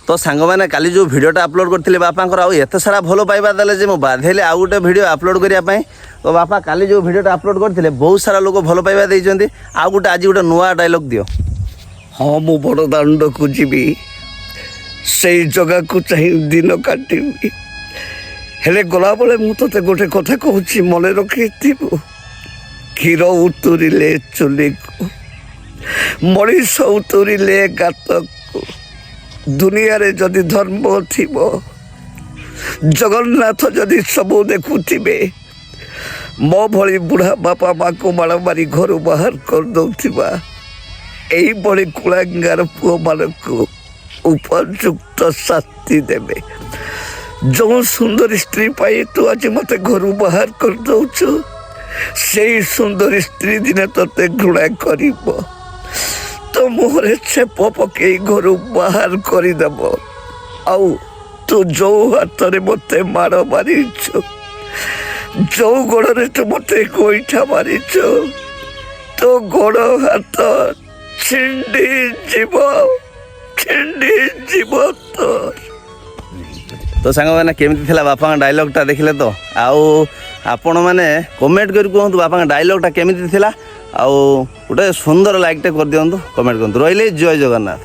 तो सांग मैंने काली जो भिडटा अपलोड करते बापा आउ एत सारा भल पाइबा देले जे मु बाधेले आउ गोटे भिड अपलोड करने तो बापा काली जो भिडटा अपलोड करते बहुत सारा लोक भल पाइबा देइछन्ती आउ गोटे आज गोटे नुआ डायलॉग दियो। हाँ मु बड़ दांड को जीवी से जगह को चाहे दिन काटबी हेले गला बेले मु तते गोटे कथा कहूँ मन रखी क्षीर उतुरिले चुली को मनीष उतुरिले गात को दुनिया रे जदि धर्म थी जगन्नाथ जदि सबू देखुथिबे मो भली बुढ़ा बापा माँ को माड़ मारी घर बाहर कर दौथिबा एही बड़ी कुलांगार पुओ मानक उपयुक्त शास्ति देबे। जो सुंदर स्त्री पाई तू आज मते घर बाहर कर दौछु से सुंदर स्त्री दिने तते घृणा करिबो तो मुहरे छेप पकई घर बाहर करदेब आउ तू जो हाथ में मत माड़ मारिच जो गोड़े तू मत गोईठा मारिच तो गोड़ हाथ छिंडी जीव तोर। तो सांग मैंने केमी थिला बापा डायलॉगटा देखिले तो आउ आपण मैंने कमेंट कर कहतु बापा डायलॉगटा केमी थिला आउ गोटे सुंदर लाइकटे कर दिंतु कमेंट करते रही जय जगन्नाथ।